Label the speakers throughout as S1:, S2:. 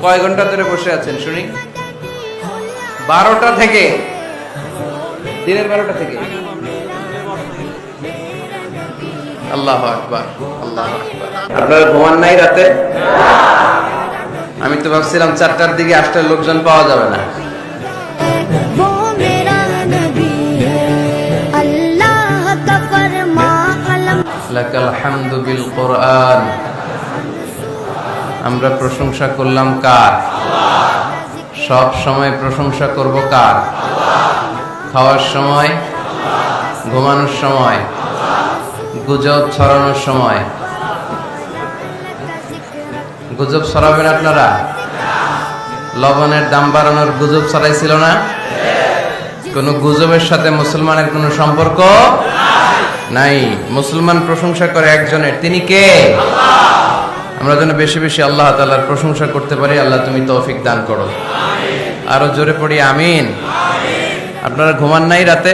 S1: কয় ঘন্টা ধরে বসে আছেন শুনি? 12টা থেকে, দিনের 12টা থেকে। আল্লাহু আকবার, আল্লাহু আকবার। আপনারা ঘুমান নাই রাতে? আমি তো ভাবছিলাম 4টার দিকে আসলে লোকজন পাওয়া যাবে না। লাকাল হামদু বিল কোরআন। আমরা প্রশংসা করলাম কার? সব সময় প্রশংসা করব কার? খাওয়ার সময়, ঘুমানোর সময়, গুজব ছড়ানোর সময়। গুজব ছড়াবেন আপনারা? লবণের দাম বাড়ানোর গুজব ছড়াইছিল না? কোন গুজবের সাথে মুসলমানের কোনো সম্পর্ক নাই। মুসলমান প্রশংসা করে একজনের, তিনি কে? আমরা যেন বেশি বেশি আল্লাহ তাআলার প্রশংসা করতে পারি। আল্লাহ তুমি তৌফিক দান করো। আরো জোরে পড়ি আমিন। আপনারা ঘুমান নাই রাতে?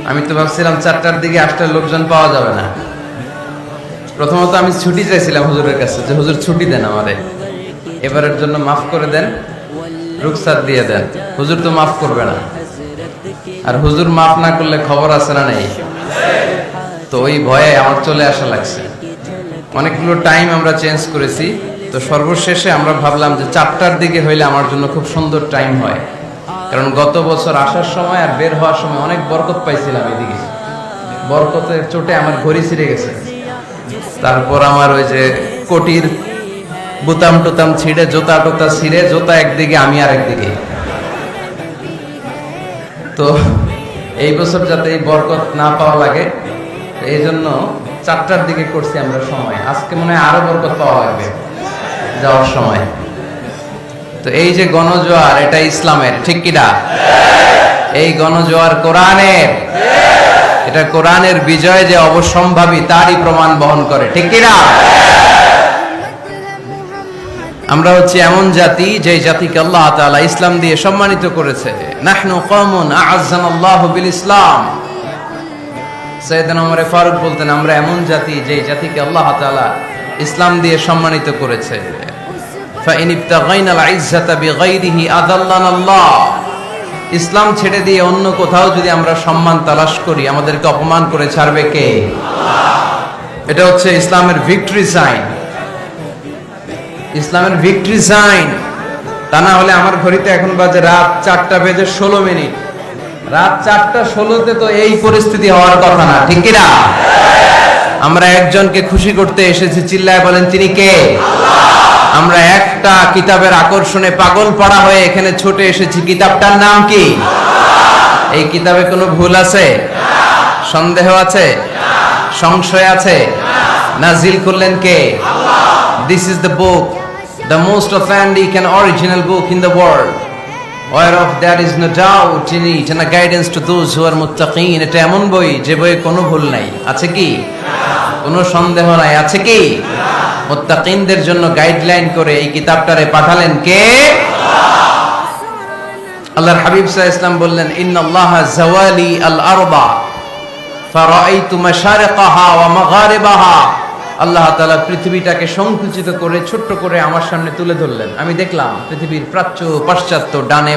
S1: আমি তো ভাবছিলাম 4টার দিকে আসলে লোকজন পাওয়া যাবে না। প্রথমত আমি ছুটি চাইছিলাম হুজুরের কাছে, যে হুজুর ছুটি দেন আমারে, এবারের জন্য মাফ করে দেন, রুখসাত দিয়ে দেন। হুজুর তো মাফ করবে না, আর হুজুর মাফ না করলে খবর আছে না নেই? তো ওই ভয়ে আমার চলে আসা লাগছে। অনেকগুলো টাইম আমরা চেঞ্জ করেছি, তো সর্বশেষে আমরা ভাবলাম যে 4টার দিকে হইলে আমার জন্য খুব সুন্দর টাইম হয়। কারণ গত বছর আসার সময় আর বের হওয়ার সময় অনেক বরকত পাইছিলাম। এদিকে বরকতের চোটে আমার ঘড়ি ছিঁড়ে গেছে, তারপর আমার ওই যে কোটির বুতাম টুতাম ছিঁড়ে, জোতা টোতা ছিঁড়ে, জোতা একদিকে আমি আর একদিকে। তো এই বছর যাতে এই বরকত না পাওয়া লাগে, এই জন্য 4টার দিকে করছি আমরা সময়। আজকে মনে হয় আরো বরকত পাওয়া লাগবে যাওয়ার সময়। তো এই যে গণজোয়ার, এটা ইসলামের, ঠিক কিনা? এই গণজোয়ার কোরআনের, এটা কোরআনের বিজয় যে অবশ্যম্ভাবী তারই প্রমাণ বহন করে, ঠিক কিনা? আমরা হচ্ছে এমন জাতি যে জাতিকে আল্লাহ তাআলা ইসলাম দিয়ে সম্মানিত করেছে। নাহনু কওমুন আ'আজ্জানাল্লাহু বিল ইসলাম। সাইয়েদনা ওমর ফারুক বলতেন, আমরা এমন জাতি যে জাতিকে আল্লাহ তাআলা ইসলাম দিয়ে সম্মানিত করেছে। ফাইন ইবতাগাইনাল ইজ্জাতা বিগাইরিহি আযাল্লানাল্লাহ। ইসলাম ছেড়ে দিয়ে অন্য কোথাও যদি আমরা সম্মান তালাশ করি, আমাদেরকে অপমান করে ছাড়বে কে? আল্লাহ। এটা হচ্ছে ইসলামের ভিক্টরি সাইন, ইসলামের ভিক্টরি সাইন। তা না হলে আমার ঘড়িতে এখন বাজে রাত 4টা বেজে 16 মিনিট। রাত 4টা 16তে তো এই পরিস্থিতি হওয়ার কথা না, ঠিক কিনা? আমরা একজনকে খুশি করতে এসেছি, চিল্লায় বলেন তিনি কে? আল্লাহ। আমরা একটা কিতাবের আকর্ষণে পাগল পাড়া হয়ে এখানে ছুটে এসেছি, কিতাবটার নাম কি? আল্লাহ। এই কিতাবে কোনো ভুল আছে? সন্দেহ আছে? সংশয় আছে? নাজিল করলেন কে? আল্লাহ। This is the book, the most authentic and original book in the world, whereof there is no doubt in it, and a guidance to those who are muttaqin. এটা এমন বই যে বইয়ে কোনো ভুল নাই, আছে কি? কোনো সন্দেহ নাই, আছে কি? মুত্তাকিনদের জন্য গাইডলাইন করে এই কিতাবটারে পাঠালেন কে? আল্লাহ। আল্লাহর হাবিব সাল্লাল্লাহু আলাইহি ওয়াসাল্লাম বললেন, ইন্নাল্লাহা জাওয়ালি আল আরবা ফারাআইতু মাশারিকাহা ওয়া মাগারিবাহা। আল্লাহ তাআলা পৃথিবীটাকে সংকুচিত করে ছোট্ট করে আমার সামনে তুলে ধরলেন। আমি দেখলাম পৃথিবীর প্রাচ্য, পাশ্চাত্য, ডানে